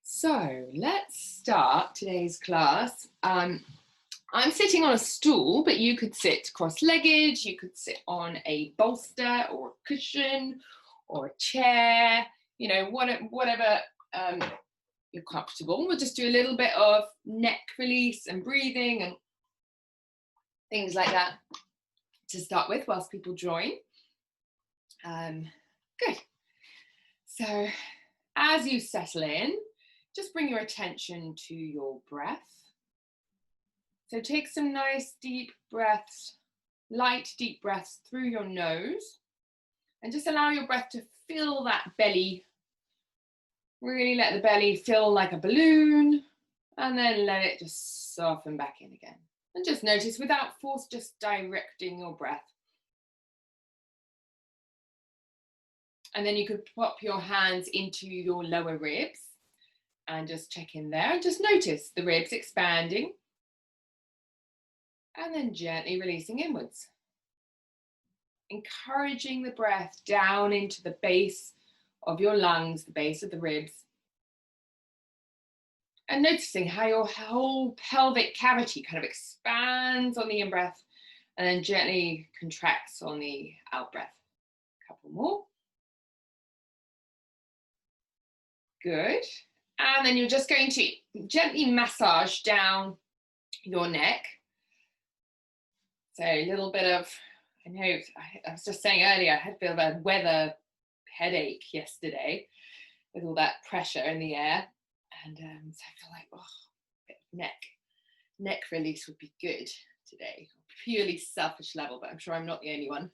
So let's start today's class. I'm sitting on a stool, but you could sit cross-legged, you could sit on a bolster or a cushion or a chair, you know, whatever you're comfortable. We'll just do a little bit of neck release and breathing and things like that to start with whilst people join. Good. So as you settle in, just bring your attention to your breath. So take some nice deep breaths, light deep breaths through your nose, and just allow your breath to fill that belly. Really let the belly fill like a balloon, and then let it just soften back in again. And just notice, without force, just directing your breath. And then you could pop your hands into your lower ribs and just check in there. Just notice the ribs expanding. And then gently releasing inwards. Encouraging the breath down into the base of your lungs, the base of the ribs. And noticing how your whole pelvic cavity kind of expands on the in-breath and then gently contracts on the out-breath. A couple more. Good. And then you're just going to gently massage down your neck. So a little bit of, I know, I was just saying earlier, I had a bit of a weather headache yesterday with all that pressure in the air. And so I feel like, oh, a bit of neck release would be good today. Purely selfish level, but I'm sure I'm not the only one.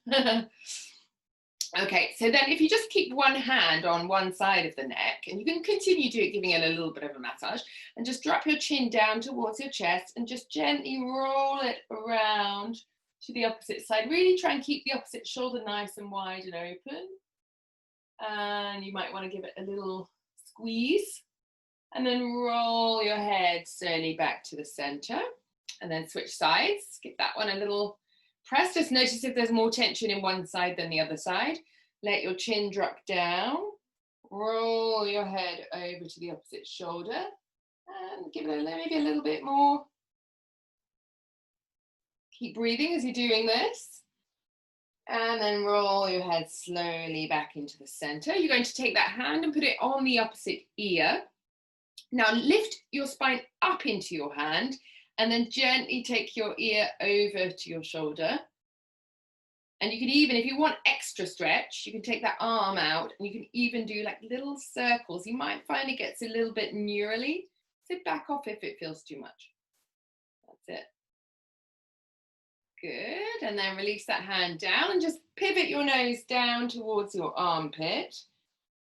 Okay, so then if you just keep one hand on one side of the neck, and you can continue giving it a little bit of a massage, and just drop your chin down towards your chest and just gently roll it around to the opposite side. Really try and keep the opposite shoulder nice and wide and open. And you might want to give it a little squeeze. And then roll your head slowly back to the center. And then switch sides. Give that one a little press. Just notice if there's more tension in one side than the other side. Let your chin drop down. Roll your head over to the opposite shoulder. And give it maybe a little bit more. Keep breathing as you're doing this. And then roll your head slowly back into the center. You're going to take that hand and put it on the opposite ear. Now lift your spine up into your hand and then gently take your ear over to your shoulder. And you can even, if you want extra stretch, you can take that arm out and you can even do like little circles. You might find it gets a little bit neurally. So back off if it feels too much. That's it. Good. And then release that hand down and just pivot your nose down towards your armpit.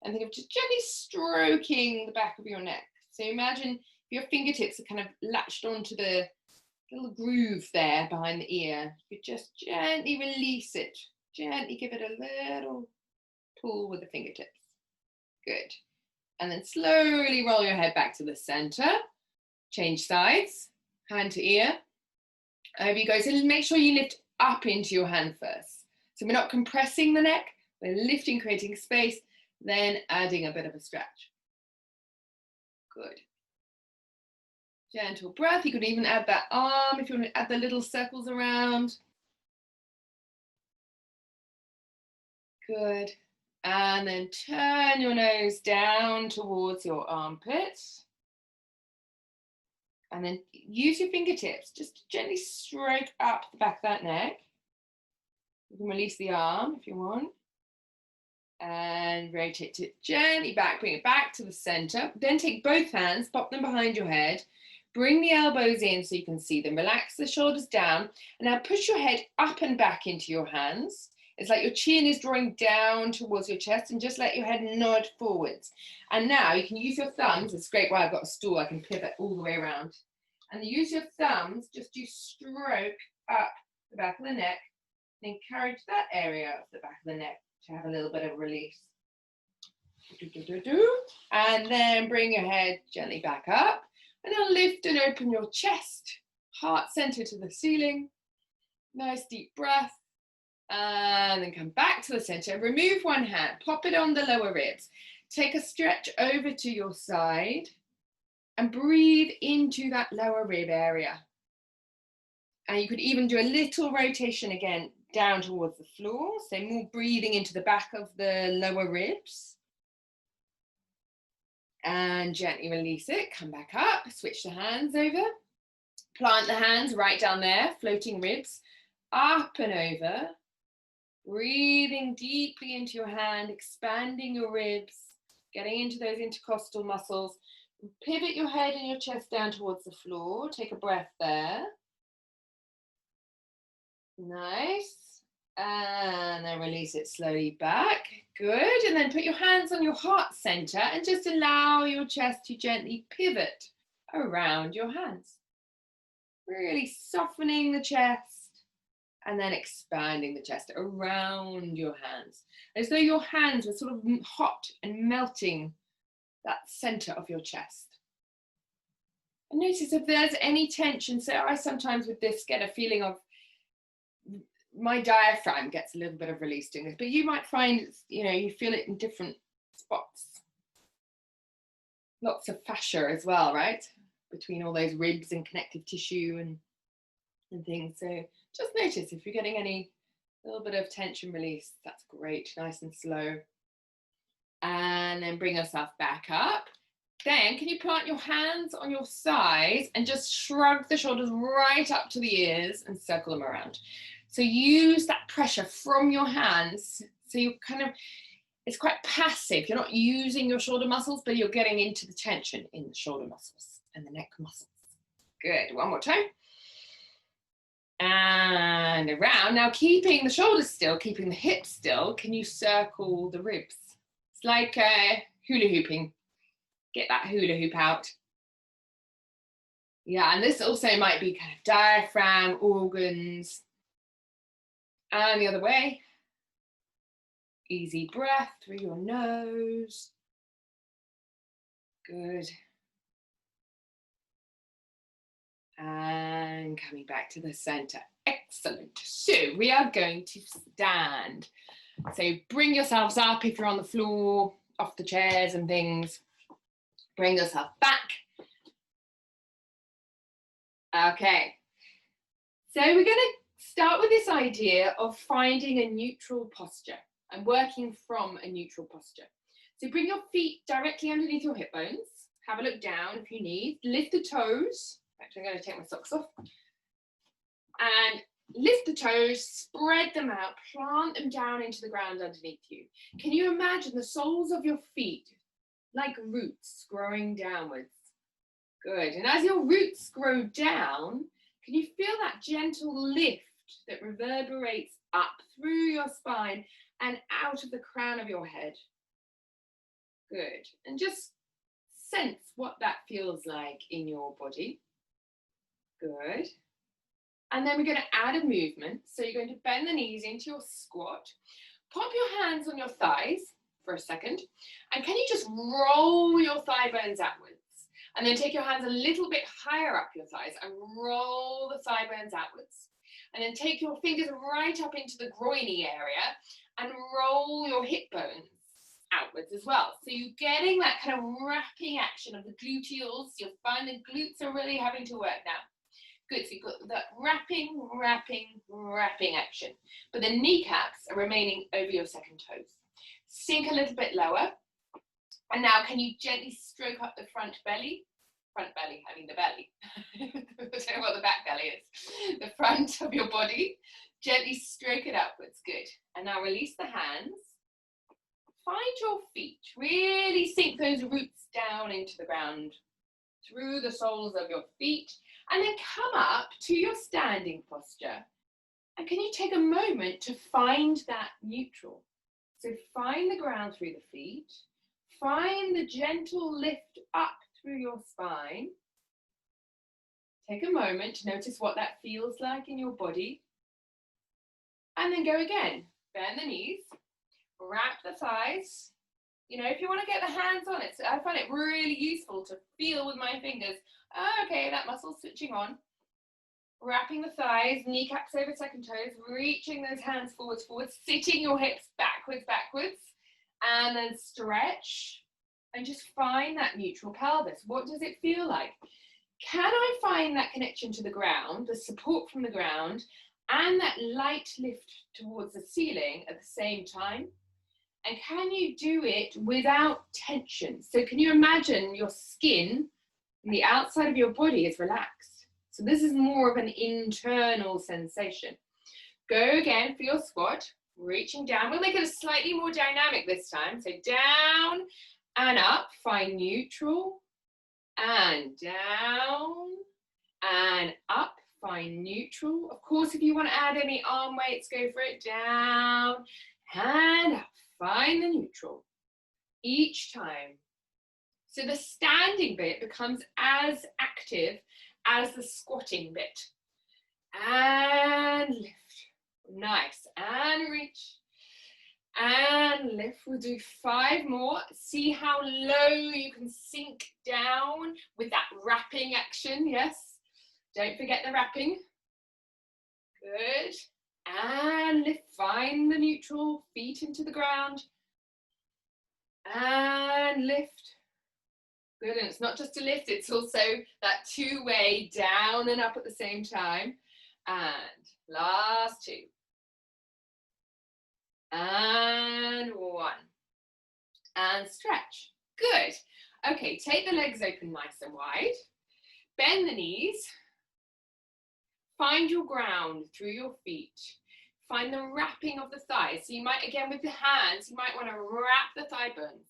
And think of just gently stroking the back of your neck. So imagine your fingertips are kind of latched onto the little groove there behind the ear. You just gently release it. Gently give it a little pull with the fingertips. Good. And then slowly roll your head back to the center. Change sides, hand to ear. Over you go. So make sure you lift up into your hand first. So we're not compressing the neck. We're lifting, creating space, then adding a bit of a stretch. Good. Gentle breath. You could even add that arm if you want to add the little circles around. Good. And then turn your nose down towards your armpit. And then use your fingertips just to gently stroke up the back of that neck. You can release the arm if you want. And rotate it gently back, bring it back to the center. Then take both hands, pop them behind your head. Bring the elbows in so you can see them. Relax the shoulders down. And now push your head up and back into your hands. It's like your chin is drawing down towards your chest, and just let your head nod forwards. And now you can use your thumbs. It's great why I've got a stool. I can pivot all the way around. And use your thumbs just to stroke up the back of the neck and encourage that area of the back of the neck to have a little bit of release. And then bring your head gently back up. And now lift and open your chest, heart center to the ceiling. Nice deep breath. And then come back to the center. Remove one hand, pop it on the lower ribs. Take a stretch over to your side. And breathe into that lower rib area. And you could even do a little rotation again down towards the floor. So more breathing into the back of the lower ribs. And gently release it, come back up, switch the hands over. Plant the hands right down there, floating ribs, up and over. Breathing deeply into your hand, expanding your ribs, getting into those intercostal muscles. Pivot your head and your chest down towards the floor. Take a breath there. Nice. And then release it slowly back. Good. And then put your hands on your heart center and just allow your chest to gently pivot around your hands. Really softening the chest and then expanding the chest around your hands. As though your hands were sort of hot and melting that center of your chest. And notice if there's any tension. So I sometimes with this get a feeling of my diaphragm gets a little bit of release doing this, but you might find, you feel it in different spots. Lots of fascia as well, right? Between all those ribs and connective tissue and things. So just notice if you're getting any little bit of tension release, that's great, nice and slow. And then bring yourself back up. Then can you plant your hands on your sides and just shrug the shoulders right up to the ears and circle them around. So use that pressure from your hands. So you're it's quite passive. You're not using your shoulder muscles, but you're getting into the tension in the shoulder muscles and the neck muscles. Good, one more time. And around. Now keeping the shoulders still, keeping the hips still, can you circle the ribs? It's like hula hooping. Get that hula hoop out. Yeah, and this also might be kind of diaphragm, organs. And the other way. Easy breath through your nose. Good. And coming back to the center. Excellent. So we are going to stand. So bring yourselves up if you're on the floor, off the chairs and things. Bring yourself back. Okay. So we're going to start with this idea of finding a neutral posture and working from a neutral posture. So bring your feet directly underneath your hip bones. Have a look down if you need. Lift the toes. Actually, I'm going to take my socks off. And lift the toes, spread them out, plant them down into the ground underneath you. Can you imagine the soles of your feet like roots growing downwards? Good. And as your roots grow down, can you feel that gentle lift that reverberates up through your spine and out of the crown of your head? Good. And just sense what that feels like in your body. Good. And then we're going to add a movement. So you're going to bend the knees into your squat. Pop your hands on your thighs for a second. And can you just roll your thigh bones outwards? And then take your hands a little bit higher up your thighs and roll the thigh bones outwards. And then take your fingers right up into the groiny area and roll your hip bones outwards as well. So you're getting that kind of wrapping action of the gluteals. You'll find the glutes are really having to work now. Good, so you've got that wrapping action. But the kneecaps are remaining over your second toes. Sink a little bit lower. And now can you gently stroke up the front belly? Front belly, I mean the belly. I don't know what the back belly is. The front of your body. Gently stroke it upwards, good. And now release the hands. Find your feet. Really sink those roots down into the ground. Through the soles of your feet. And then come up to your standing posture. And can you take a moment to find that neutral? So find the ground through the feet. Find the gentle lift up through your spine. Take a moment to notice what that feels like in your body. And then go again. Bend the knees. Wrap the thighs. If you want to get the hands on it, so I find it really useful to feel with my fingers. Oh, okay, that muscle's switching on. Wrapping the thighs, kneecaps over second toes, reaching those hands forwards, sitting your hips backwards, and then stretch. And just find that neutral pelvis. What does it feel like? Can I find that connection to the ground, the support from the ground, and that light lift towards the ceiling at the same time? And can you do it without tension? So can you imagine your skin and the outside of your body is relaxed? So this is more of an internal sensation. Go again for your squat, reaching down. We'll make it slightly more dynamic this time. So down and up, find neutral, and down and up, find neutral. Of course, if you want to add any arm weights, go for it. Down and up, find the neutral each time. So the standing bit becomes as active as the squatting bit. And lift. Nice. And reach. And lift. We'll do 5 more. See how low you can sink down with that wrapping action. Yes. Don't forget the wrapping. Good. And lift. Find the neutral. Feet into the ground. And lift. Good. And it's not just a lift, it's also that 2-way down and up at the same time. And last 2. And 1. And stretch. Good. Okay, take the legs open nice and wide. Bend the knees. Find your ground through your feet. Find the wrapping of the thighs. So you might, again with the hands, you might want to wrap the thigh bones.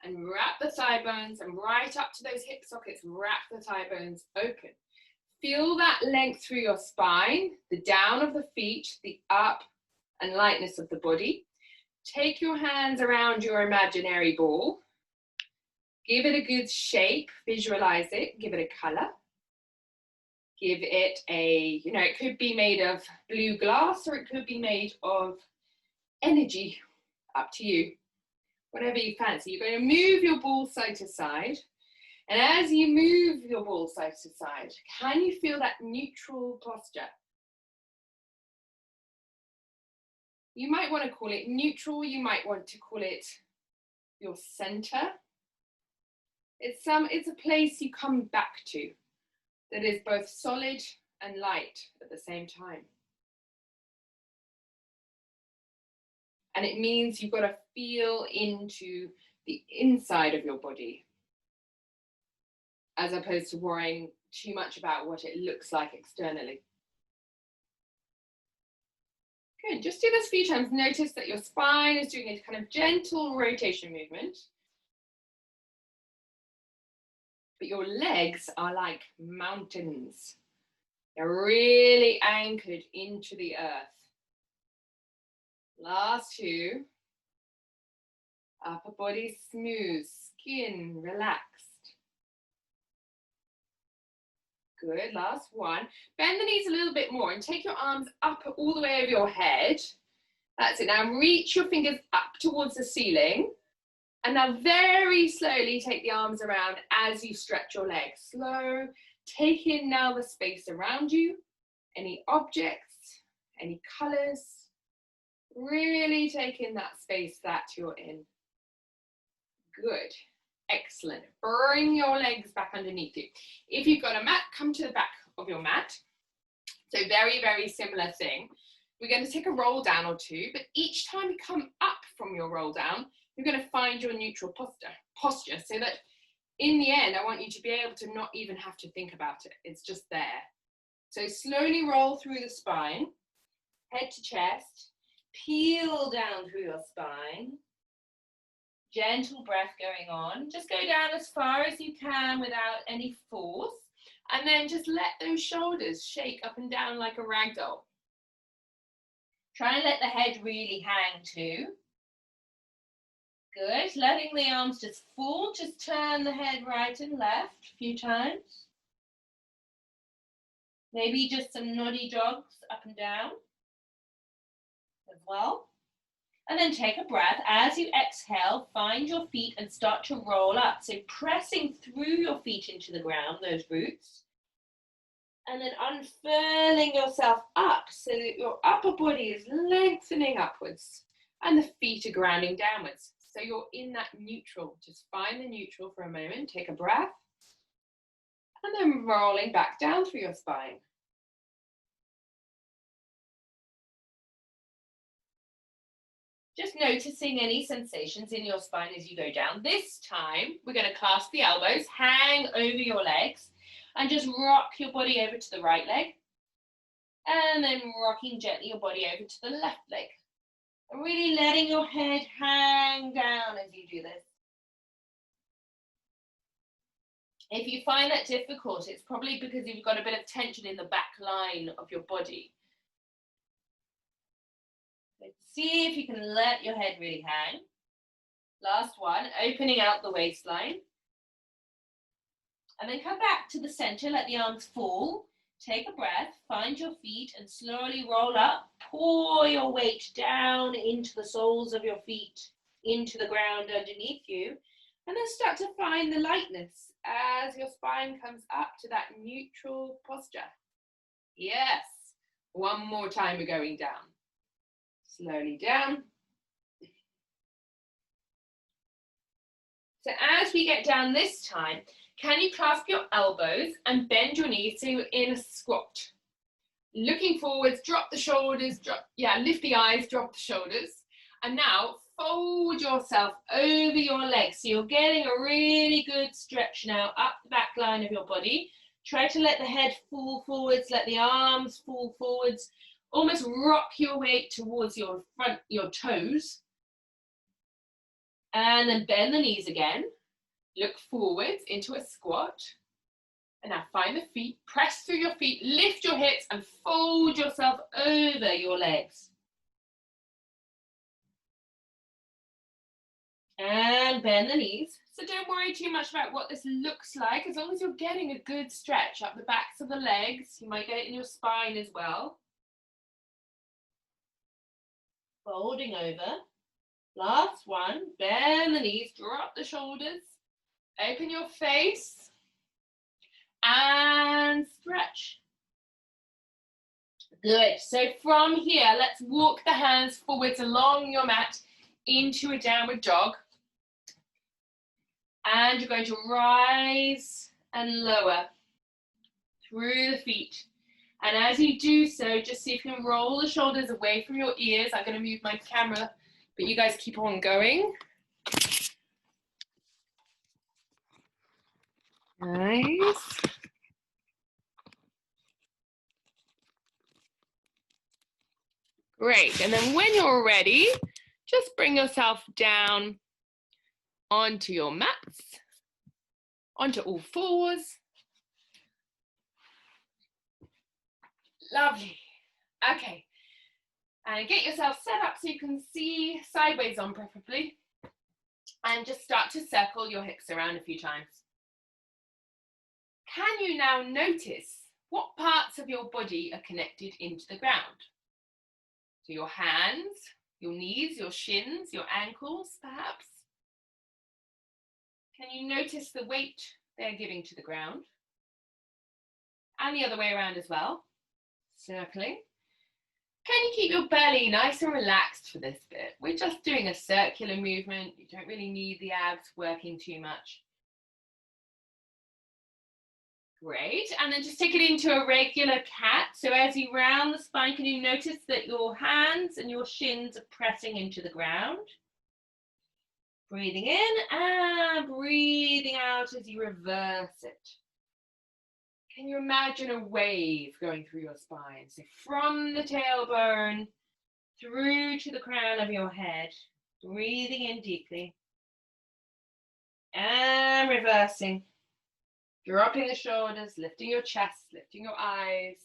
And wrap the thigh bones and right up to those hip sockets, wrap the thigh bones open. Feel that length through your spine, the down of the feet, the up and lightness of the body. Take your hands around your imaginary ball. Give it a good shape, visualize it, give it a color. Give it a, it could be made of blue glass or it could be made of energy, up to you. Whatever you fancy. You're going to move your ball side to side. And as you move your ball side to side, can you feel that neutral posture? You might want to call it neutral. You might want to call it your center. It's a place you come back to that is both solid and light at the same time. And it means you've got to feel into the inside of your body, as opposed to worrying too much about what it looks like externally. Good, just do this a few times. Notice that your spine is doing a kind of gentle rotation movement. But your legs are like mountains. They're really anchored into the earth. Last 2. Upper body smooth, skin relaxed. Good, last 1. Bend the knees a little bit more and take your arms up all the way over your head. That's it. Now reach your fingers up towards the ceiling. And now very slowly take the arms around as you stretch your legs. Slow. Take in now the space around you. Any objects, any colours. Really take in that space that you're in. Good. Excellent. Bring your legs back underneath you. If you've got a mat, come to the back of your mat. So very, very similar thing. We're going to take a roll down or 2, but each time you come up from your roll down, you're going to find your neutral posture so that in the end, I want you to be able to not even have to think about it. It's just there. So slowly roll through the spine, head to chest. Peel down through your spine. Gentle breath going on. Just go down as far as you can without any force. And then just let those shoulders shake up and down like a rag doll. Try and let the head really hang too. Good. Letting the arms just fall. Just turn the head right and left a few times. Maybe just some noddy jogs up and down as well. And then take a breath. As you exhale, find your feet and start to roll up. So pressing through your feet into the ground, those roots. And then unfurling yourself up so that your upper body is lengthening upwards and the feet are grounding downwards. So you're in that neutral. Just find the neutral for a moment. Take a breath. And then rolling back down through your spine. Just noticing any sensations in your spine as you go down. This time, we're going to clasp the elbows, hang over your legs, and just rock your body over to the right leg. And then rocking gently your body over to the left leg. And really letting your head hang down as you do this. If you find that difficult, it's probably because you've got a bit of tension in the back line of your body. Let's see if you can let your head really hang. Last one, opening out the waistline. And then come back to the center, let the arms fall. Take a breath, find your feet and slowly roll up. Pour your weight down into the soles of your feet, into the ground underneath you. And then start to find the lightness as your spine comes up to that neutral posture. Yes. One more time, we're going down. Slowly down. So as we get down this time, can you clasp your elbows and bend your knees so you're in a squat? Looking forwards, drop the shoulders, lift the eyes, drop the shoulders. And now fold yourself over your legs. So you're getting a really good stretch now up the back line of your body. Try to let the head fall forwards, let the arms fall forwards. Almost rock your weight towards your toes. And then bend the knees again. Look forwards into a squat. And now find the feet, press through your feet, lift your hips and fold yourself over your legs. And bend the knees. So don't worry too much about what this looks like, as long as you're getting a good stretch up the backs of the legs. You might get it in your spine as well. Folding over. Last one, bend the knees, drop the shoulders, open your face, and stretch. Good. So from here, let's walk the hands forwards along your mat into a downward dog. And you're going to rise and lower through the feet. And as you do so, just see if you can roll the shoulders away from your ears. I'm going to move my camera, but you guys keep on going. Nice. Great. And then when you're ready, just bring yourself down onto your mats, onto all fours. Lovely. Okay. And get yourself set up so you can see sideways on preferably. And just start to circle your hips around a few times. Can you now notice what parts of your body are connected into the ground? So your hands, your knees, your shins, your ankles, perhaps. Can you notice the weight they're giving to the ground? And the other way around as well. Circling. Can you keep your belly nice and relaxed for this bit? We're just doing a circular movement. You don't really need the abs working too much. Great. And then just take it into a regular cat. So as you round the spine, can you notice that your hands and your shins are pressing into the ground? Breathing in and breathing out as you reverse it. Can you imagine a wave going through your spine? So from the tailbone through to the crown of your head, breathing in deeply and reversing. Dropping the shoulders, lifting your chest, lifting your eyes.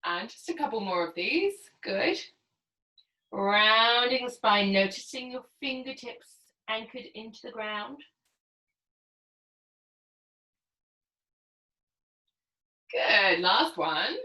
And just a couple more of these. Good. Rounding the spine, noticing your fingertips anchored into the ground. Good. Last one.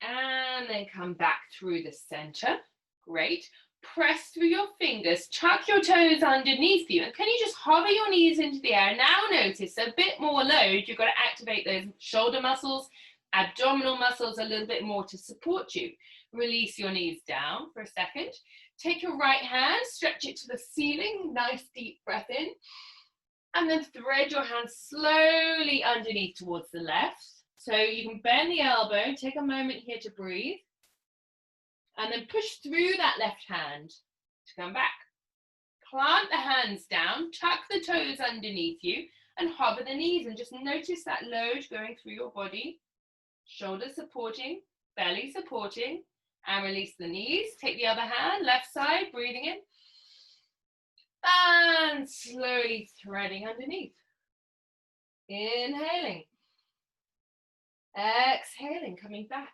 And then come back through the center. Great. Press through your fingers, tuck your toes underneath you, and can you just hover your knees into the air? Now notice a bit more load. You've got to activate those shoulder muscles, abdominal muscles a little bit more to support you. Release your knees down for a second. Take your right hand, stretch it to the ceiling, nice deep breath in. And then thread your hand slowly underneath towards the left. So you can bend the elbow, take a moment here to breathe. And then push through that left hand to come back. Plant the hands down, tuck the toes underneath you, and hover the knees. And just notice that load going through your body. Shoulders supporting, belly supporting. And release the knees. Take the other hand, left side, breathing in. And slowly threading underneath. Inhaling. Exhaling, coming back.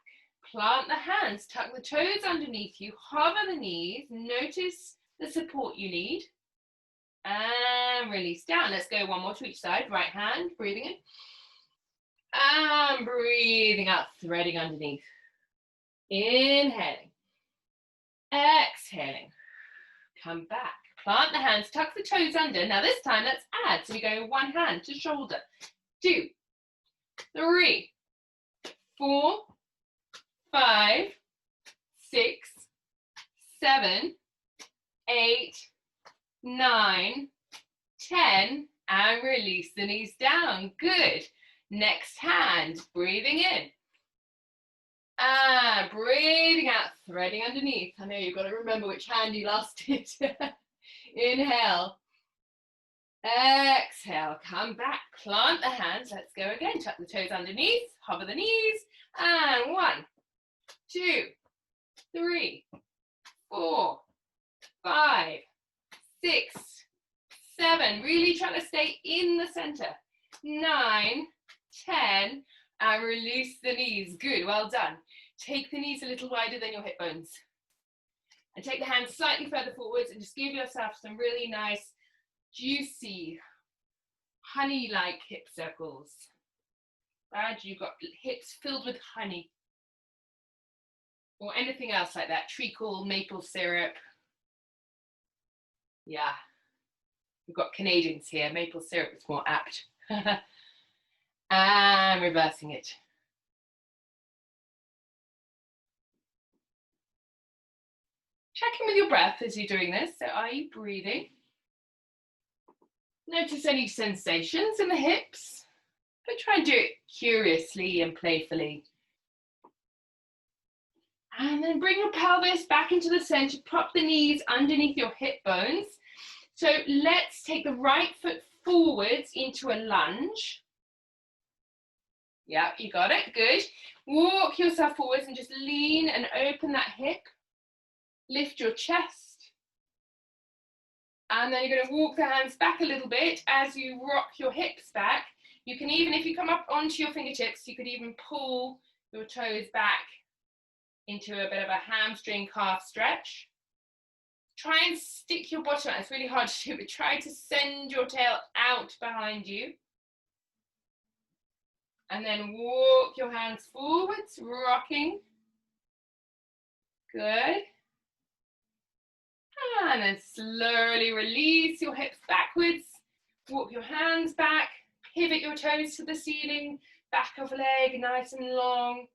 Plant the hands, tuck the toes underneath you, hover the knees, notice the support you need. And release down. Let's go one more to each side. Right hand, breathing in. And breathing out, threading underneath. Inhaling. Exhaling. Come back. Plant the hands, tuck the toes under. Now this time let's add. So we go one hand to shoulder. 2, 3, 4, 5, 6, 7, 8, 9, 10, and release the knees down. Good. Next hand, breathing in. And breathing out, threading underneath. I know you've got to remember which hand you last did. Inhale. Exhale, come back, plant the hands. Let's go again. Tuck the toes underneath, hover the knees. And 1, 2, 3, 4, 5, 6, 7. Really trying to stay in the center. 9, 10, and release the knees. Good, well done. Take the knees a little wider than your hip bones. And take the hands slightly further forwards and just give yourself some really nice, juicy, honey-like hip circles. Glad you've got hips filled with honey. Or anything else like that. Treacle, maple syrup. Yeah. We've got Canadians here. Maple syrup is more apt. And reversing it. Check in with your breath as you're doing this. So are you breathing? Notice any sensations in the hips, but try and do it curiously and playfully. And then bring your pelvis back into the center, prop the knees underneath your hip bones. So let's take the right foot forwards into a lunge. Yeah, you got it, good. Walk yourself forwards and just lean and open that hip. Lift your chest. And then you're going to walk the hands back a little bit as you rock your hips back. You can even, if you come up onto your fingertips, you could even pull your toes back into a bit of a hamstring calf stretch. Try and stick your bottom out. It's really hard to do, but try to send your tail out behind you. And then walk your hands forwards, rocking. Good. And then slowly release your hips backwards. Walk your hands back. Pivot your toes to the ceiling. Back of leg nice and long.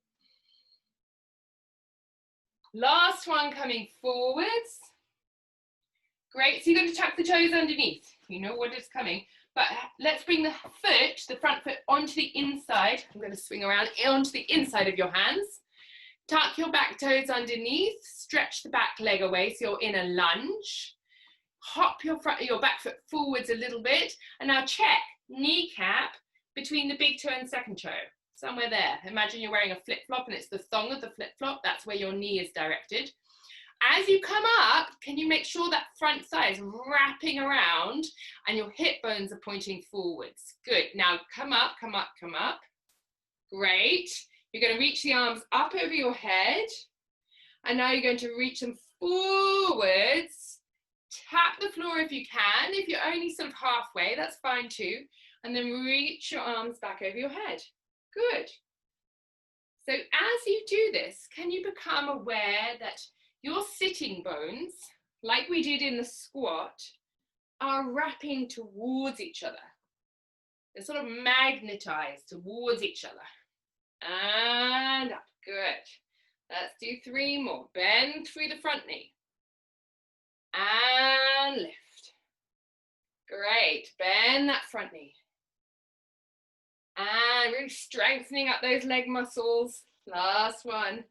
Last one coming forwards. Great. So you're going to tuck the toes underneath. You know what is coming. But let's bring the foot, the front foot, onto the inside. I'm going to swing around onto the inside of your hands. Tuck your back toes underneath. Stretch the back leg away so you're in a lunge. Hop your back foot forwards a little bit. And now check kneecap between the big toe and second toe. Somewhere there. Imagine you're wearing a flip-flop and it's the thong of the flip-flop. That's where your knee is directed. As you come up, can you make sure that front thigh is wrapping around and your hip bones are pointing forwards? Good. Now come up, come up, come up. Great. You're going to reach the arms up over your head. And now you're going to reach them forwards. Tap the floor if you can. If you're only sort of halfway, that's fine too. And then reach your arms back over your head. Good. So as you do this, can you become aware that your sitting bones, like we did in the squat, are wrapping towards each other. They're sort of magnetized towards each other. And up, good. Let's do 3 more. Bend through the front knee. And lift. Great. Bend that front knee. And really strengthening up those leg muscles. Last one.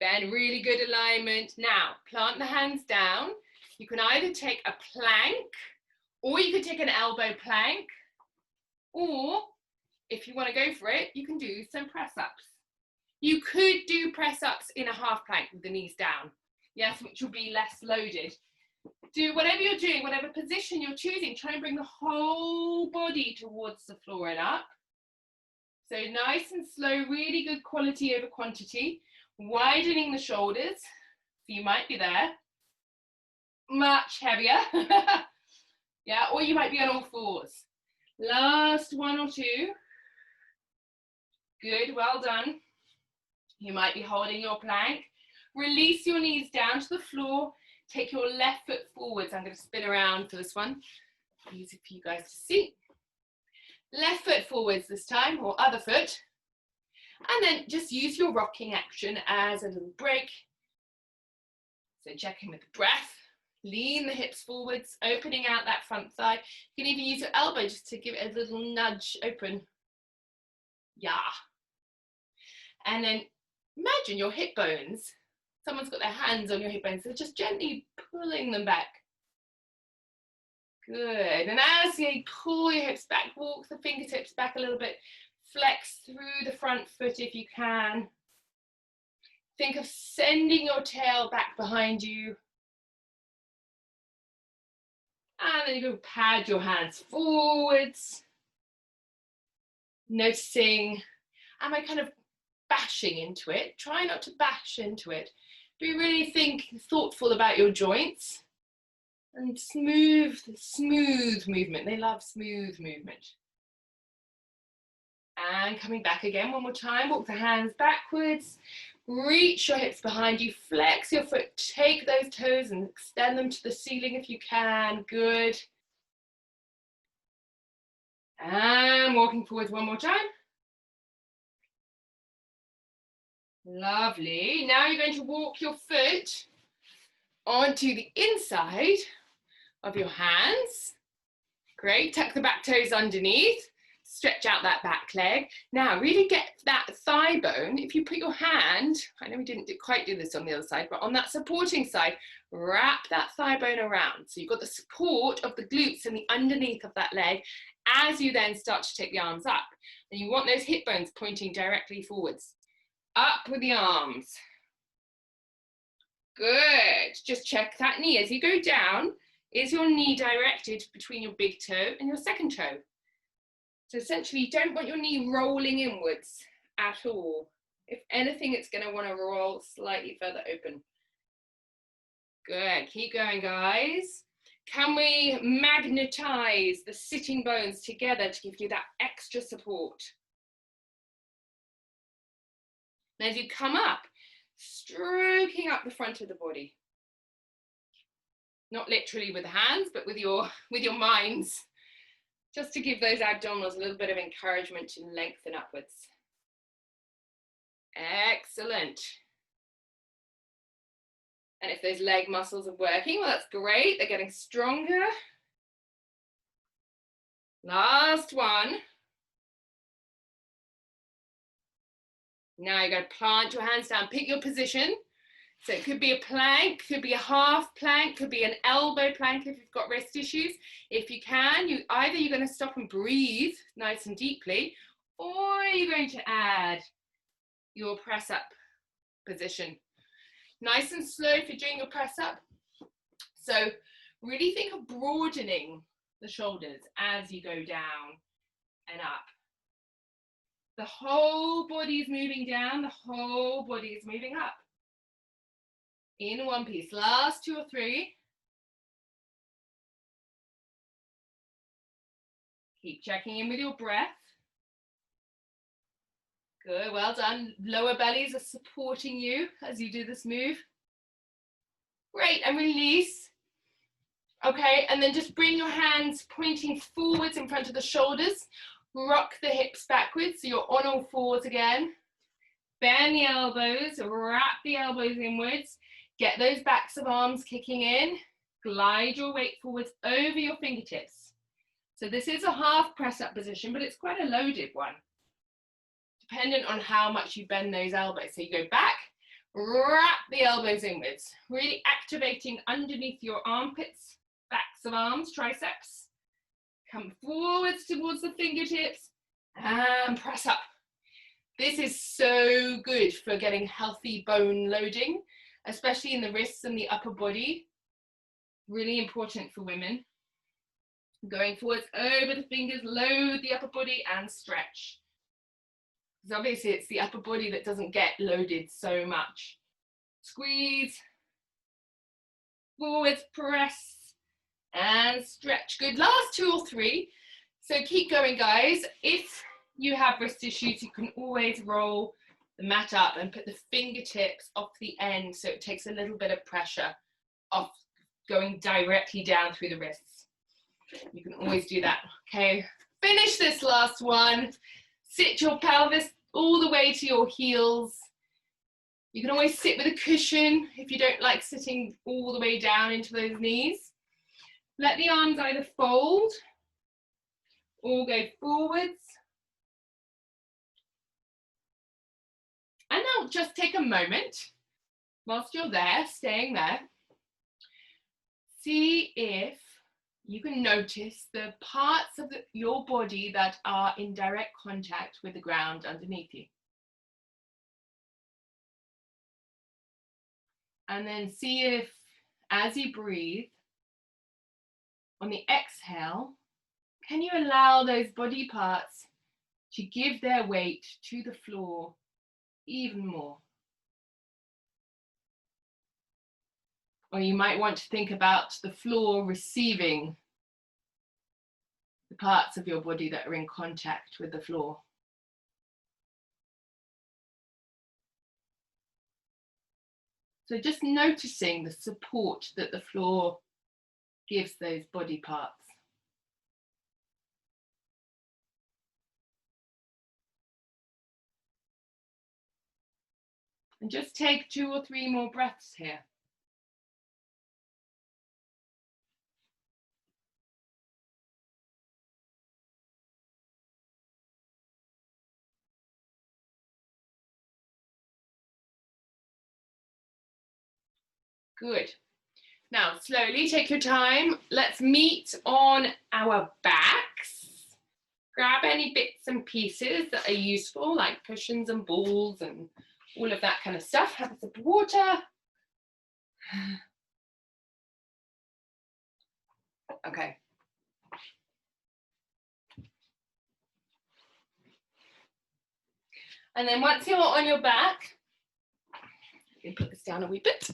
Bend, really good alignment. Now, plant the hands down. You can either take a plank, or you could take an elbow plank, or if you want to go for it, you can do some press-ups. You could do press-ups in a half plank with the knees down, yes, which will be less loaded. Do whatever you're doing, whatever position you're choosing, try and bring the whole body towards the floor and up. So nice and slow, really good quality over quantity, widening the shoulders, so you might be there, much heavier, yeah, or you might be on all fours. Last 1 or 2, good, well done. You might be holding your plank, release your knees down to the floor, take your left foot forwards. I'm going to spin around for this one, easy for you guys to see. Left foot forwards this time, or other foot, and then just use your rocking action as a little break. So check in with the breath, lean the hips forwards, opening out that front thigh. You can even use your elbow just to give it a little nudge open. Yeah. And then imagine your hip bones. Someone's got their hands on your hip bones, so just gently pulling them back. Good. And as you pull your hips back, walk the fingertips back a little bit. Flex through the front foot if you can. Think of sending your tail back behind you. And then you go pad your hands forwards. Noticing, am I kind of bashing into it? Try not to bash into it. Be really thoughtful about your joints. And smooth movement. They love smooth movement. And coming back again one more time. Walk the hands backwards. Reach your hips behind you. Flex your foot. Take those toes and extend them to the ceiling if you can. Good. And walking forwards one more time. Lovely. Now you're going to walk your foot onto the inside of your hands. Great. Tuck the back toes underneath. Stretch out that back leg. Now really get that thigh bone. If you put your hand, I know we didn't quite do this on the other side, but on that supporting side, wrap that thigh bone around. So you've got the support of the glutes and the underneath of that leg as you then start to take the arms up. And you want those hip bones pointing directly forwards. Up with the arms. Good. Just check that knee. As you go down, is your knee directed between your big toe and your second toe? So essentially, you don't want your knee rolling inwards at all. If anything, it's going to want to roll slightly further open. Good. Keep going, guys. Can we magnetize the sitting bones together to give you that extra support? And as you come up, stroking up the front of the body. Not literally with the hands, but with your minds. Just to give those abdominals a little bit of encouragement to lengthen upwards. Excellent. And if those leg muscles are working, well, that's great. They're getting stronger. Last one. Now you're going to plant your hands down. Pick your position. So it could be a plank, could be a half plank, could be an elbow plank if you've got wrist issues. If you can, either you're going to stop and breathe nice and deeply, or you're going to add your press up position. Nice and slow if you're doing your press up. So really think of broadening the shoulders as you go down and up. The whole body is moving down, the whole body is moving up. In one piece. Last 2 or 3. Keep checking in with your breath. Good, well done. Lower bellies are supporting you as you do this move. Great, and release. Okay, and then just bring your hands pointing forwards in front of the shoulders. Rock the hips backwards, so you're on all fours again. Bend the elbows, wrap the elbows inwards, get those backs of arms kicking in, glide your weight forwards over your fingertips. So this is a half press up position, but it's quite a loaded one, dependent on how much you bend those elbows. So you go back, wrap the elbows inwards, really activating underneath your armpits, backs of arms, triceps. Come forwards towards the fingertips and press up. This is so good for getting healthy bone loading, especially in the wrists and the upper body. Really important for women. Going forwards over the fingers, load the upper body and stretch. Because obviously it's the upper body that doesn't get loaded so much. Squeeze, forwards, press, and stretch. Good, last 2 or 3. So keep going, guys. If you have wrist issues, you can always roll the mat up and put the fingertips off the end so it takes a little bit of pressure off going directly down through the wrists. You can always do that. Okay, finish this last one. Sit your pelvis all the way to your heels. You can always sit with a cushion if you don't like sitting all the way down into those knees. Let the arms either fold or go forwards. And now just take a moment, whilst you're there, staying there, see if you can notice the parts of your body that are in direct contact with the ground underneath you. And then see if, as you breathe, on the exhale, can you allow those body parts to give their weight to the floor even more? Or you might want to think about the floor receiving the parts of your body that are in contact with the floor. So just noticing the support that the floor gives those body parts. And just take 2 or 3 more breaths here. Good. Now, slowly take your time. Let's meet on our backs. Grab any bits and pieces that are useful, like cushions and balls and all of that kind of stuff. Have a sip of water. Okay. And then once you're on your back, let me put this down a wee bit.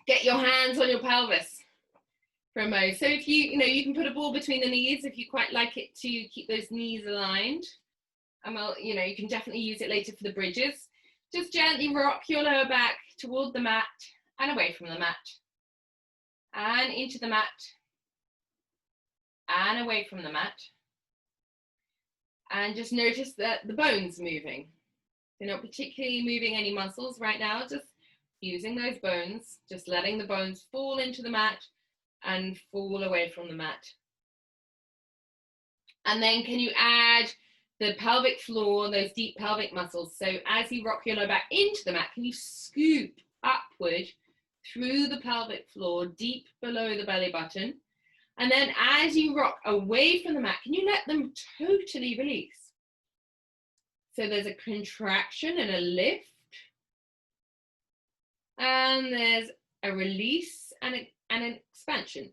Get your hands on your pelvis for a moment. So if you can put a ball between the knees if you quite like it to keep those knees aligned. And well, you can definitely use it later for the bridges. Just gently rock your lower back toward the mat and away from the mat. And into the mat. And away from the mat. And just notice that the bones moving. You're not particularly moving any muscles right now, just using those bones, just letting the bones fall into the mat and fall away from the mat. And then can you add the pelvic floor, those deep pelvic muscles? So as you rock your lower back into the mat, can you scoop upward through the pelvic floor, deep below the belly button? And then as you rock away from the mat, can you let them totally release? So there's a contraction and a lift. And there's a release and an expansion.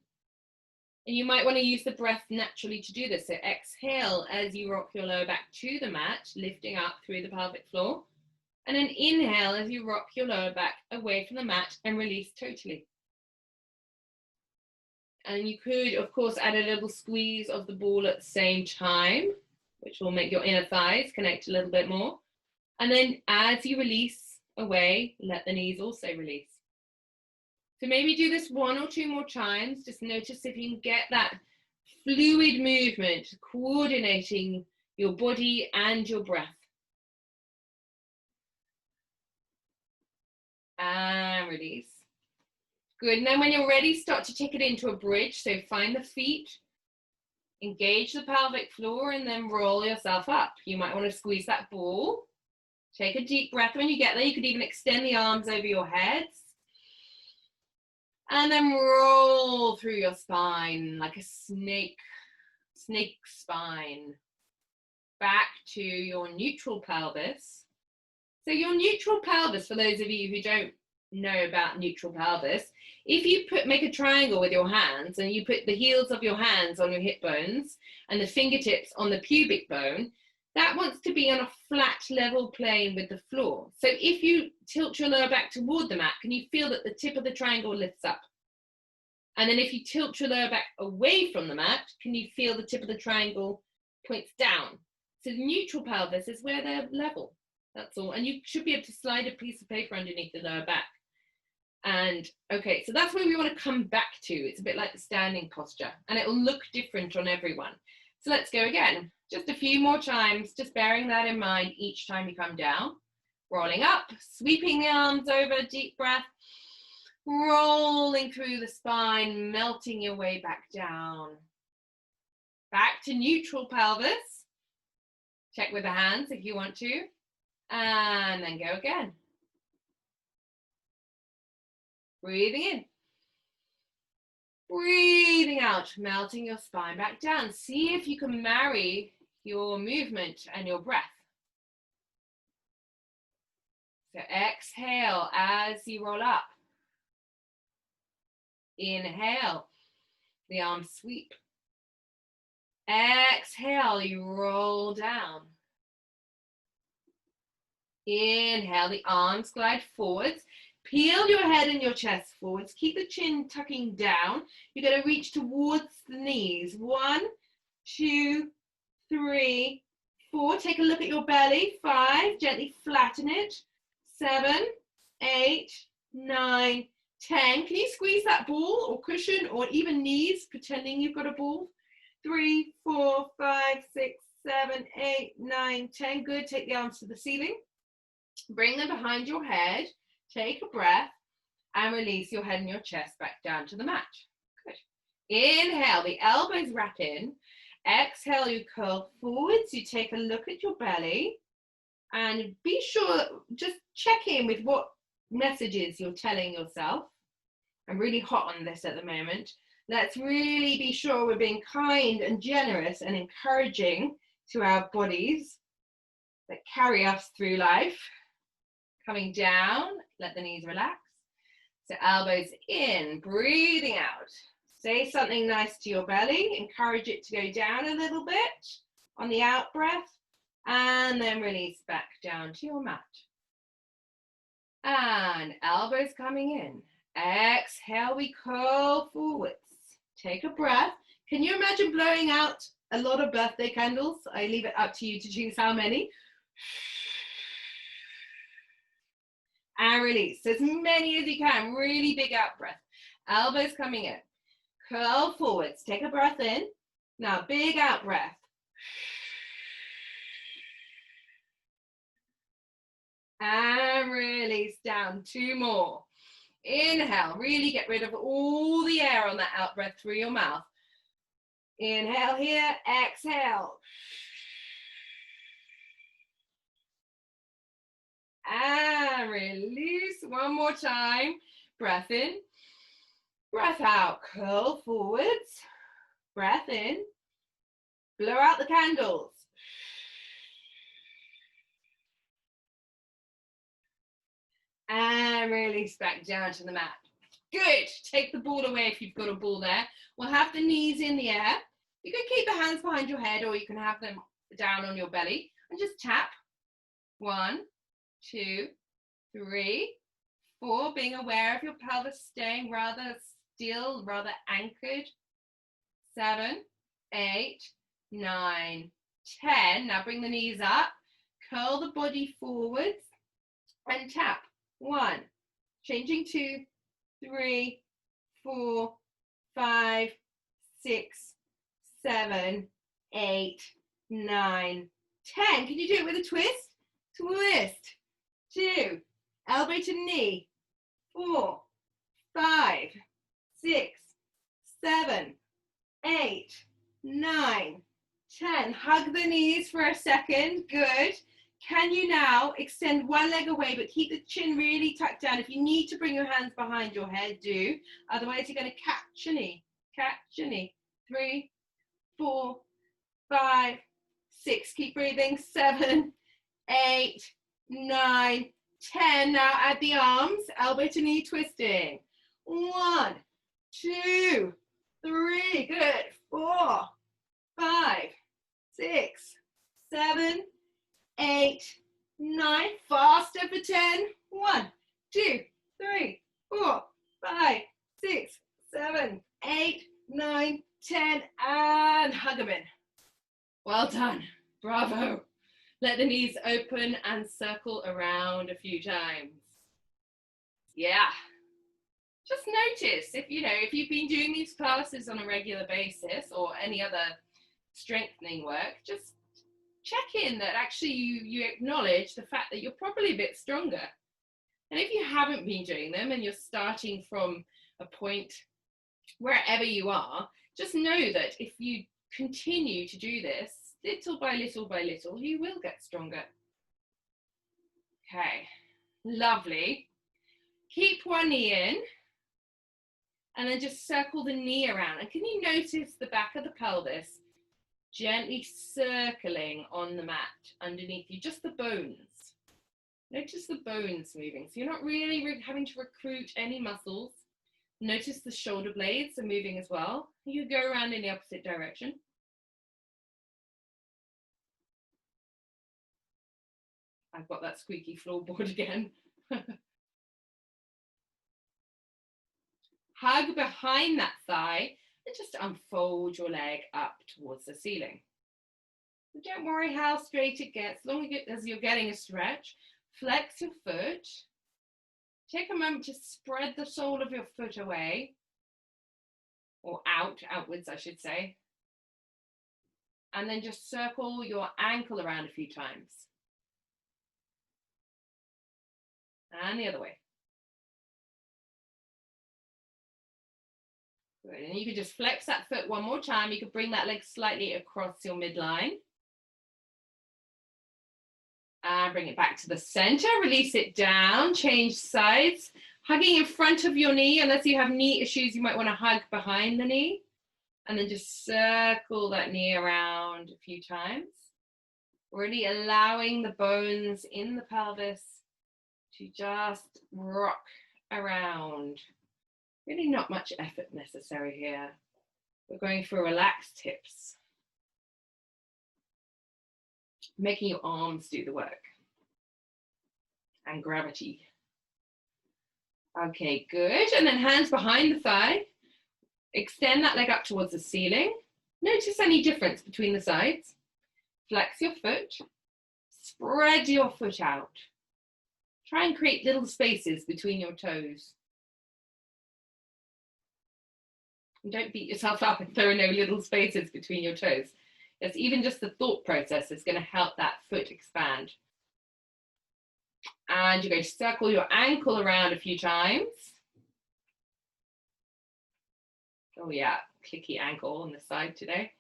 And you might want to use the breath naturally to do this. So exhale as you rock your lower back to the mat, lifting up through the pelvic floor. And then inhale as you rock your lower back away from the mat and release totally. And you could, of course, add a little squeeze of the ball at the same time, which will make your inner thighs connect a little bit more. And then as you release away, let the knees also release. So maybe do this 1 or 2 more times. Just notice if you can get that fluid movement, coordinating your body and your breath. And release. Good. And then when you're ready, start to take it into a bridge. So find the feet, engage the pelvic floor, and then roll yourself up. You might want to squeeze that ball. Take a deep breath. When you get there, you could even extend the arms over your heads. And then roll through your spine like a snake spine. Back to your neutral pelvis. So your neutral pelvis, for those of you who don't know about neutral pelvis, if you make a triangle with your hands and you put the heels of your hands on your hip bones and the fingertips on the pubic bone, that wants to be on a flat level plane with the floor. So if you tilt your lower back toward the mat, can you feel that the tip of the triangle lifts up? And then if you tilt your lower back away from the mat, can you feel the tip of the triangle points down? So the neutral pelvis is where they're level. That's all. And you should be able to slide a piece of paper underneath the lower back. And okay, so that's where we want to come back to. It's a bit like the standing posture, and it will look different on everyone. So let's go again. Just a few more times, just bearing that in mind each time you come down. Rolling up, sweeping the arms over, deep breath. Rolling through the spine, melting your way back down. Back to neutral pelvis. Check with the hands if you want to. And then go again. Breathing in. Breathing out, melting your spine back down. See if you can marry your movement and your breath. So exhale as you roll up. Inhale, the arms sweep. Exhale, you roll down. Inhale, the arms glide forwards. Peel your head and your chest forwards. Keep the chin tucking down. You're going to reach towards the knees. 1, 2, 3, 4. Take a look at your belly. 5. Gently flatten it. 7, 8, 9, 10. Can you squeeze that ball or cushion or even knees, pretending you've got a ball? 3, 4, 5, 6, 7, 8, 9, 10. Good. Take the arms to the ceiling. Bring them behind your head. Take a breath and release your head and your chest back down to the mat. Good. Inhale, the elbows wrap in. Exhale, you curl forwards. You take a look at your belly and be sure, just check in with what messages you're telling yourself. I'm really hot on this at the moment. Let's really be sure we're being kind and generous and encouraging to our bodies that carry us through life. Coming down, let the knees relax. So elbows in, breathing out. Say something nice to your belly. Encourage it to go down a little bit on the out breath. And then release back down to your mat. And elbows coming in. Exhale, we curl forwards. Take a breath. Can you imagine blowing out a lot of birthday candles? I leave it up to you to choose how many. And release as many as you can. Really big out breath. Elbows coming in. Curl forwards. Take a breath in. Now big out breath. And release down. 2 more. Inhale. Really get rid of all the air on that out breath through your mouth. Inhale here. Exhale. And release 1 more time. Breath in. Breath out. Curl forwards. Breath in. Blow out the candles. And release back down to the mat. Good. Take the ball away if you've got a ball there. We'll have the knees in the air. You can keep the hands behind your head or you can have them down on your belly and just tap. 1, 2, 3, 4. Being aware of your pelvis staying rather still, rather anchored. 7, 8, 9, 10. Now bring the knees up. Curl the body forwards and tap. 1, changing 2, 3, 4, 5, 6, 7, 8, 9, 10. Can you do it with a twist? Twist. 2, elbow to knee. 4, 5, 6, 7, 8, 9, 10. Hug the knees for a second. Good. Can you now extend one leg away, but keep the chin really tucked down? If you need to bring your hands behind your head, do. Otherwise, you're going to catch a knee. Catch a knee. 3, 4, 5, 6. Keep breathing. 7, 8, 9, 10. Now add the arms. Elbow to knee twisting. 1, 2, 3. Good. 4, 5, 6, 7, 8, 9. Faster for 10. 1, 2, 3, 4, 5, 6, 7, 8, 9, 10. And hug them in. Well done. Bravo. Let the knees open and circle around a few times. Yeah. Just notice if you've been doing these classes on a regular basis or any other strengthening work, just check in that actually you acknowledge the fact that you're probably a bit stronger. And if you haven't been doing them and you're starting from a point wherever you are, just know that if you continue to do this little by little by little, you will get stronger. Okay, lovely. Keep one knee in and then just circle the knee around. And can you notice the back of the pelvis gently circling on the mat underneath you, just the bones. Notice the bones moving. So you're not really having to recruit any muscles. Notice the shoulder blades are moving as well. You go around in the opposite direction. I've got that squeaky floorboard again. Hug behind that thigh and just unfold your leg up towards the ceiling. Don't worry how straight it gets, as long as you're getting a stretch. Flex your foot. Take a moment to spread the sole of your foot away, or outwards I should say. And then just circle your ankle around a few times. And the other way. Good. And you can just flex that foot one more time. You could bring that leg slightly across your midline. And bring it back to the center. Release it down. Change sides. Hugging in front of your knee. Unless you have knee issues, you might want to hug behind the knee. And then just circle that knee around a few times. Really allowing the bones in the pelvis to just rock around. Really not much effort necessary here. We're going for relaxed hips. Making your arms do the work. And gravity. Okay, good. And then hands behind the thigh. Extend that leg up towards the ceiling. Notice any difference between the sides. Flex your foot. Spread your foot out. Try and create little spaces between your toes. And don't beat yourself up if there are no little spaces between your toes. It's even just the thought process is going to help that foot expand. And you're going to circle your ankle around a few times. Oh yeah, clicky ankle on the side today.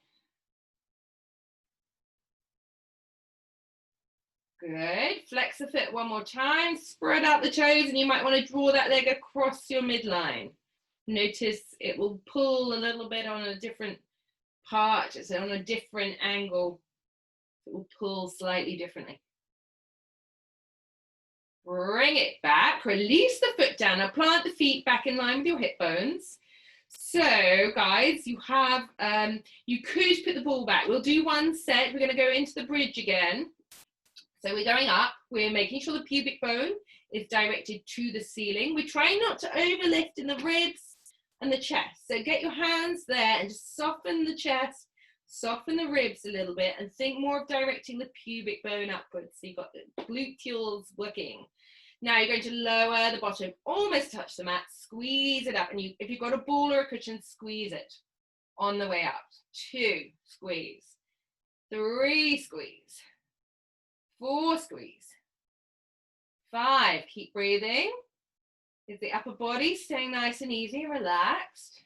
Good. Flex the foot one more time. Spread out the toes, and you might want to draw that leg across your midline. Notice it will pull a little bit on a different part. It's on a different angle. It will pull slightly differently. Bring it back. Release the foot down. Now plant the feet back in line with your hip bones. So guys, you have, you could put the ball back. We'll do one set. We're going to go into the bridge again. So we're going up. We're making sure the pubic bone is directed to the ceiling. We're trying not to overlift in the ribs and the chest. So get your hands there and just soften the chest, soften the ribs a little bit, and think more of directing the pubic bone upwards. So you've got the gluteals working. Now you're going to lower the bottom, almost touch the mat, squeeze it up. And if you've got a ball or a cushion, squeeze it on the way up. 2, squeeze. 3, squeeze. 4, squeeze. 5, keep breathing. Is the upper body staying nice and easy, relaxed?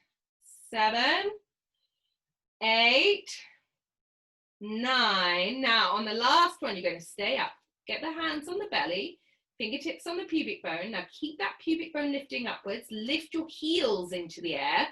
7, 8, 9. Now on the last one, you're going to stay up. Get the hands on the belly, fingertips on the pubic bone. Now keep that pubic bone lifting upwards. Lift your heels into the air.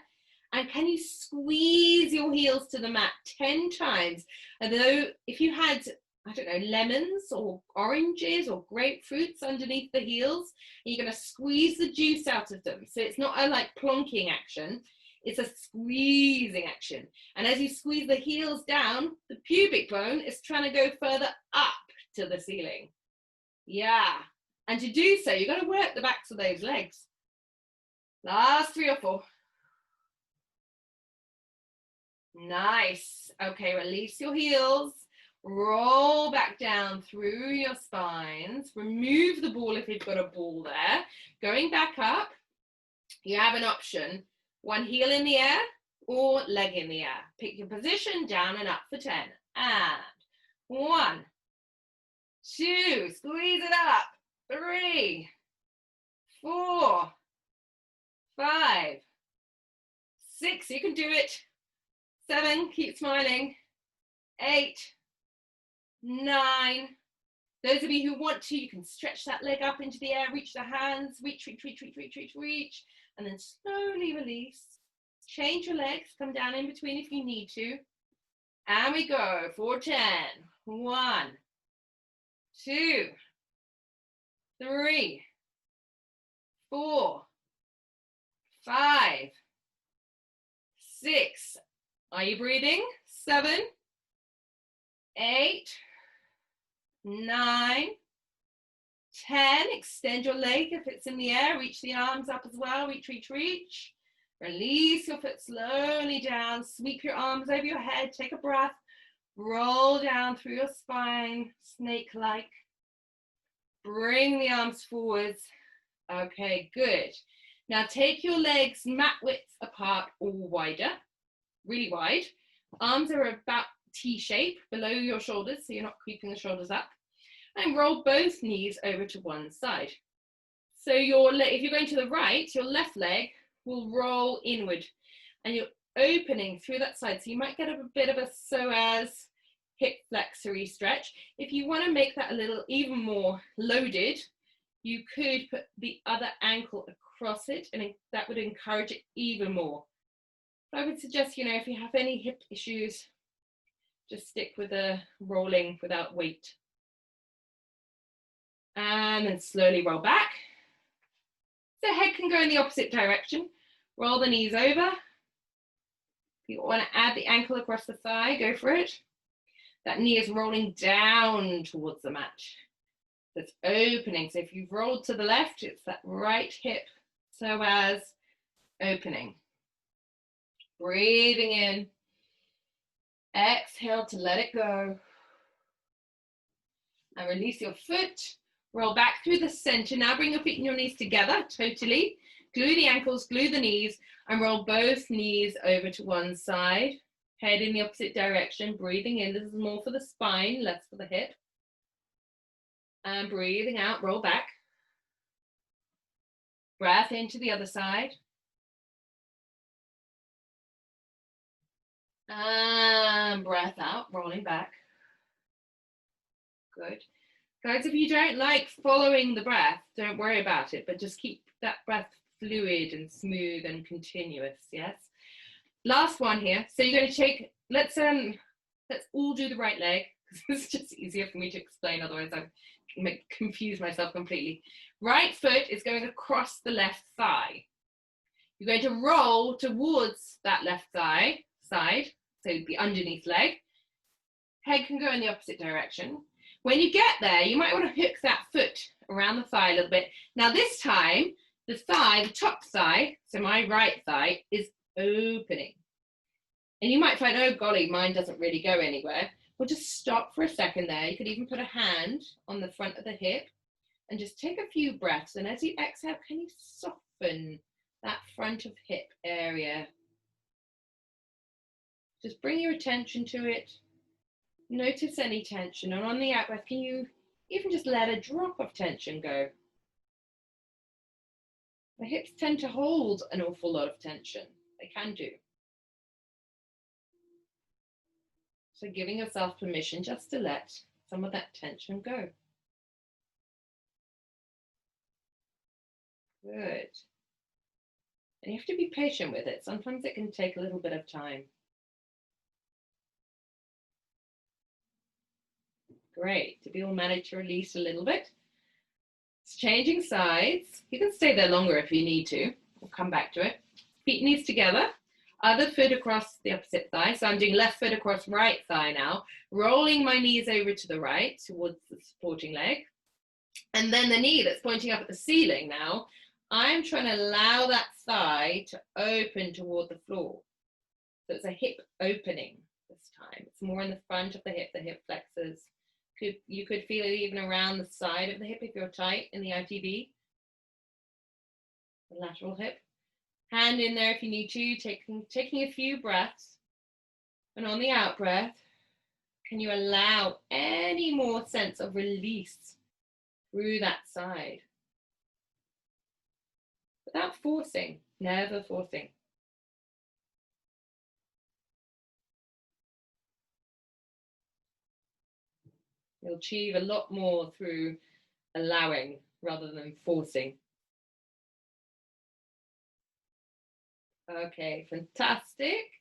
And can you squeeze your heels to the mat 10 times? Although if you had, I don't know, lemons or oranges or grapefruits underneath the heels, and you're going to squeeze the juice out of them. So it's not a like plonking action. It's a squeezing action. And as you squeeze the heels down, the pubic bone is trying to go further up to the ceiling. Yeah. And to do so, you've got to work the backs of those legs. Last 3 or 4. Nice. Okay, release your heels. Roll back down through your spines. Remove the ball if you've got a ball there. Going back up, you have an option. 1 heel in the air or leg in the air. Pick your position, down and up for 10. And 1, 2, squeeze it up. 3, 4, 5, 6, you can do it. 7, keep smiling. 8, 9. Those of you who want to, you can stretch that leg up into the air, reach the hands, reach, and then slowly release. Change your legs, come down in between if you need to. And we go for 10. 1, 2, 3, 4, 5, 6. Are you breathing? 7, 8, 9, 10. Extend your leg if it's in the air. Reach the arms up as well. Reach. Release your foot slowly down. Sweep your arms over your head. Take a breath. Roll down through your spine, snake-like. Bring the arms forwards. Okay, good. Now take your legs mat width apart or wider, really wide. Arms are about T-shape below your shoulders, so you're not creeping the shoulders up. And roll both knees over to one side. So if you're going to the right, your left leg will roll inward and you're opening through that side. So you might get a bit of a psoas hip flexory stretch. If you want to make that a little even more loaded, you could put the other ankle across it and that would encourage it even more. I would suggest, if you have any hip issues, just stick with the rolling without weight. And then slowly roll back. The head can go in the opposite direction. Roll the knees over. If you want to add the ankle across the thigh, go for it. That knee is rolling down towards the mat. That's opening. So if you've rolled to the left, it's that right hip psoas opening. Breathing in. Exhale to let it go. And release your foot. Roll back through the center. Now bring your feet and your knees together, totally. Glue the ankles, glue the knees, and roll both knees over to one side. Head in the opposite direction, breathing in. This is more for the spine, less for the hip. And breathing out, roll back. Breath into the other side. And breath out, rolling back. Good. Guys, if you don't like following the breath, don't worry about it, but just keep that breath fluid and smooth and continuous, yes? Last one here. So you're going to take, let's all do the right leg, because it's just easier for me to explain, otherwise I confuse myself completely. Right foot is going across the left thigh. You're going to roll towards that left thigh side, so the underneath leg. Head can go in the opposite direction. When you get there, you might want to hook that foot around the thigh a little bit. Now this time, the thigh, the top thigh, so my right thigh, is opening. And you might find, oh golly, mine doesn't really go anywhere. Well, just stop for a second there. You could even put a hand on the front of the hip and just take a few breaths. And as you exhale, can you soften that front of hip area? Just bring your attention to it. Notice any tension, and on the out breath, can you even just let a drop of tension go? The hips tend to hold an awful lot of tension. They can do. So giving yourself permission just to let some of that tension go. Good. And you have to be patient with it. Sometimes it can take a little bit of time. Great. Did we all manage to release a little bit? It's changing sides. You can stay there longer if you need to. We'll come back to it. Feet knees together. Other foot across the opposite thigh. So I'm doing left foot across right thigh now. Rolling my knees over to the right towards the supporting leg. And then the knee that's pointing up at the ceiling now, I'm trying to allow that thigh to open toward the floor. So it's a hip opening this time. It's more in the front of the hip flexors. You could feel it even around the side of the hip if you're tight in the ITB. The lateral hip. Hand in there if you need to, taking a few breaths. And on the out breath, can you allow any more sense of release through that side? Without forcing, never forcing. You'll achieve a lot more through allowing rather than forcing. Okay, fantastic.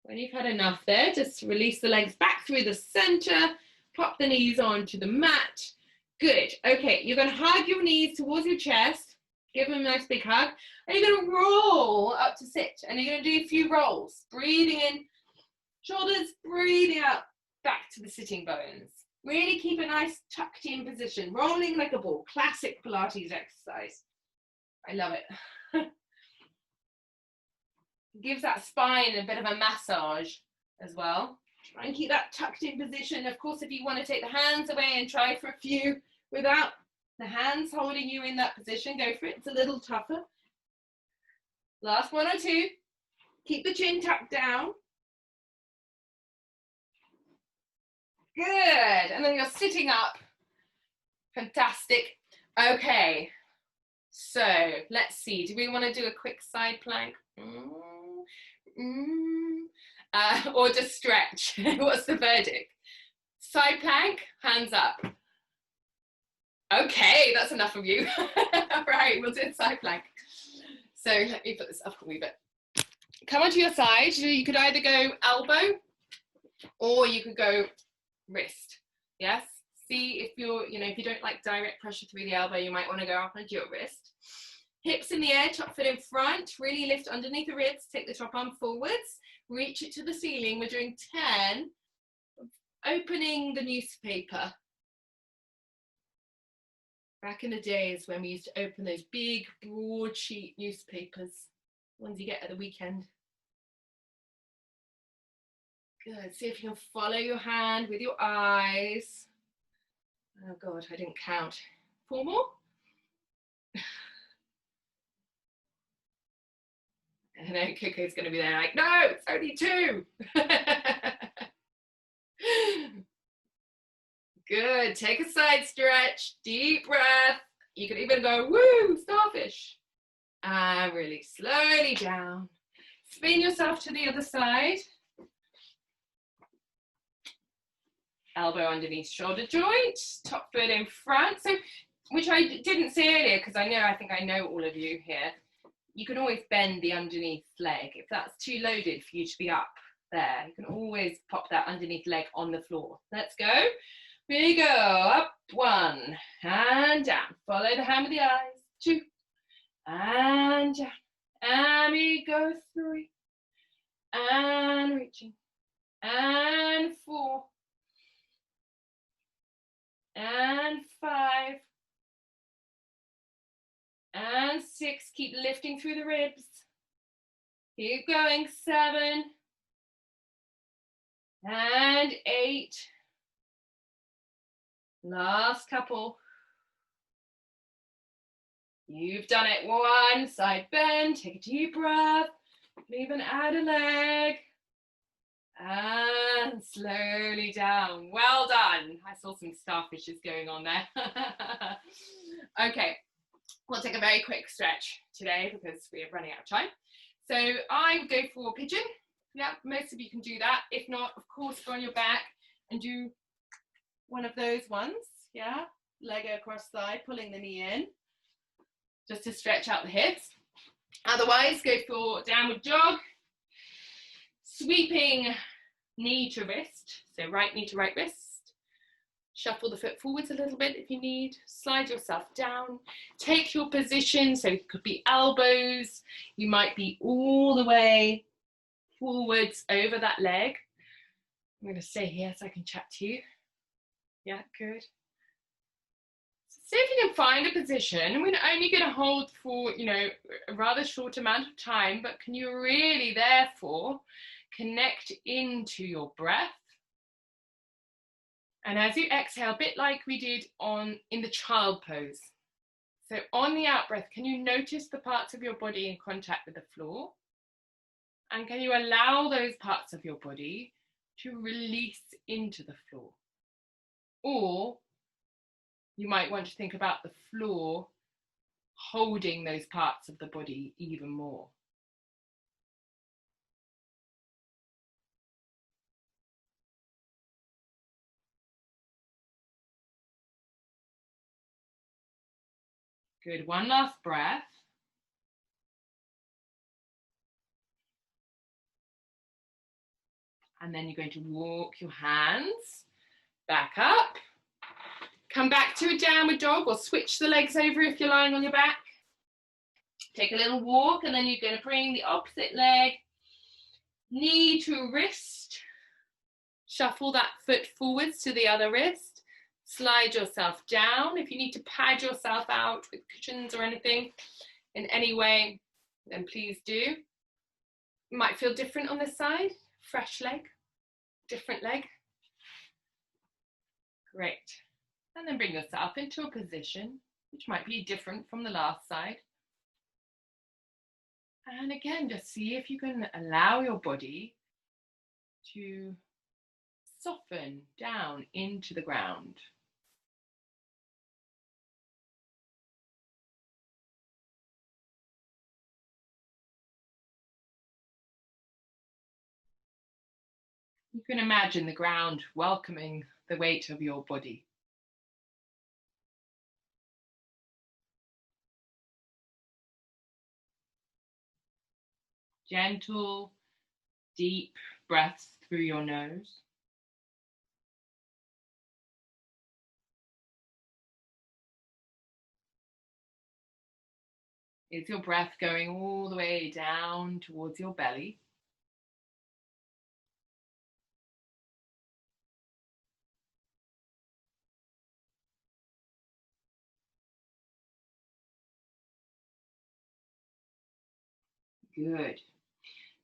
When you've had enough there, just release the legs back through the center, pop the knees onto the mat. Good. Okay, you're going to hug your knees towards your chest. Give them a nice big hug. And you're going to roll up to sit. And you're going to do a few rolls. Breathing in, shoulders, breathing out, back to the sitting bones. Really keep a nice tucked in position, rolling like a ball. Classic Pilates exercise. I love it. Gives that spine a bit of a massage as well. Try and keep that tucked in position. Of course, if you want to take the hands away and try for a few without the hands holding you in that position, go for it. It's a little tougher. Last one or two. Keep the chin tucked down. Good. And then you're sitting up. Fantastic. Okay. So let's see. Do we want to do a quick side plank? Or just stretch? What's the verdict? Side plank, hands up. Okay, that's enough of you. Right, we'll do a side plank. So let me put this up a wee bit. Come onto your side. You could either go elbow or you could go wrist. Yes? See if if you don't like direct pressure through the elbow, you might want to go up onto your wrist. Hips in the air, top foot in front, really lift underneath the ribs, take the top arm forwards, reach it to the ceiling. We're doing 10, opening the newspaper. Back in the days when we used to open those big broadsheet newspapers, ones you get at the weekend. Good, see if you can follow your hand with your eyes. Oh God, I didn't count. 4 more? And then Coco's going to be there like, no, it's only 2. Good. Take a side stretch. Deep breath. You can even go, woo, starfish. And really slowly down. Spin yourself to the other side. Elbow underneath shoulder joint. Top foot in front. So, which I didn't say earlier because I think I know all of you here. You can always bend the underneath leg. If that's too loaded for you to be up there, you can always pop that underneath leg on the floor. Let's go. We go. Up 1 and down. Follow the hand with the eyes. 2 and down. And we go 3 and reaching. And 4 and 5 and 6, keep lifting through the ribs. Keep going, 7 and 8. Last couple. You've done it. 1 side bend, take a deep breath. Even add a leg. And slowly down. Well done. I saw some starfishes going on there. Okay, we'll take a very quick stretch today because we are running out of time. So I would go for pigeon. Yeah, most of you can do that. If not, of course, go on your back and do one of those ones. Yeah, leg across side, pulling the knee in, just to stretch out the hips. Otherwise, go for downward dog, sweeping knee to wrist, so right knee to right wrist. Shuffle the foot forwards a little bit if you need. Slide yourself down. Take your position, so it could be elbows. You might be all the way forwards over that leg. I'm going to stay here so I can chat to you. Yeah, good. See if you can find a position. We're only going to hold for, a rather short amount of time, but can you really, therefore, connect into your breath? And as you exhale, a bit like we did in the child pose. So on the out breath, can you notice the parts of your body in contact with the floor? And can you allow those parts of your body to release into the floor? Or you might want to think about the floor holding those parts of the body even more. Good, one last breath. And then you're going to walk your hands back up. Come back to a downward dog, or switch the legs over if you're lying on your back. Take a little walk, and then you're going to bring the opposite leg, knee to wrist. Shuffle that foot forwards to the other wrist. Slide yourself down. If you need to pad yourself out with cushions or anything in any way, then please do. It might feel different on this side. Fresh leg, different leg. Great. And then bring yourself into a position which might be different from the last side. And again, just see if you can allow your body to soften down into the ground. You can imagine the ground welcoming the weight of your body. Gentle, deep breaths through your nose. Is your breath going all the way down towards your belly? Good.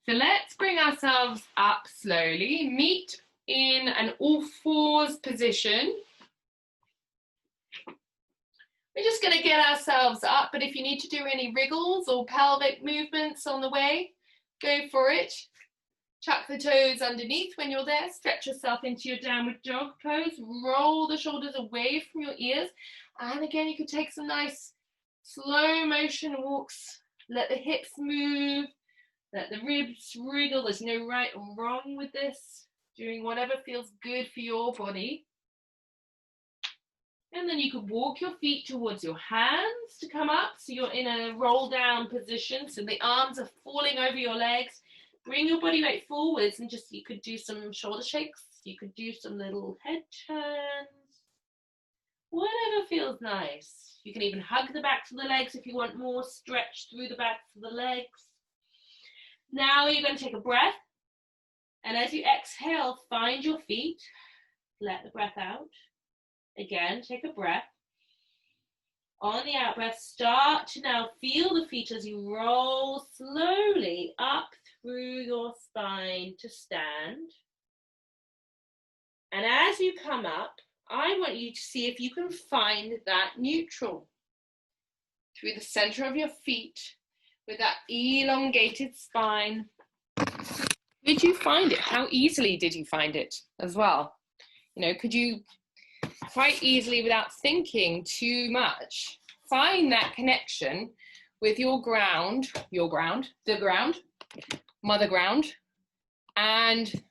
So let's bring ourselves up slowly. Meet in an all fours position. We're just going to get ourselves up, but if you need to do any wriggles or pelvic movements on the way, go for it. Chuck the toes underneath when you're there. Stretch yourself into your downward dog pose. Roll the shoulders away from your ears. And again, you can take some nice slow motion walks. Let the hips move. Let the ribs wriggle. There's no right or wrong with this. Doing whatever feels good for your body. And then you could walk your feet towards your hands to come up. So you're in a roll down position. So the arms are falling over your legs. Bring your body weight forwards and just, you could do some shoulder shakes. You could do some little head turns. Whatever feels nice. You can even hug the backs of the legs if you want more stretch through the backs of the legs. Now you're going to take a breath. And as you exhale, find your feet. Let the breath out. Again, take a breath. On the out breath, start to now feel the feet as you roll slowly up through your spine to stand. And as you come up, I want you to see if you can find that neutral through the center of your feet with that elongated spine. Did you find it? How easily did you find it as well? You know, could you quite easily, without thinking too much, find that connection with your ground, the ground, mother ground, and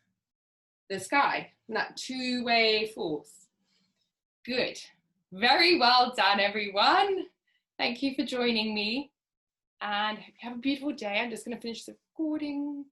the sky, and that two-way force? Good. Very well done, everyone. Thank you for joining me, and have a beautiful day. I'm just going to finish the recording.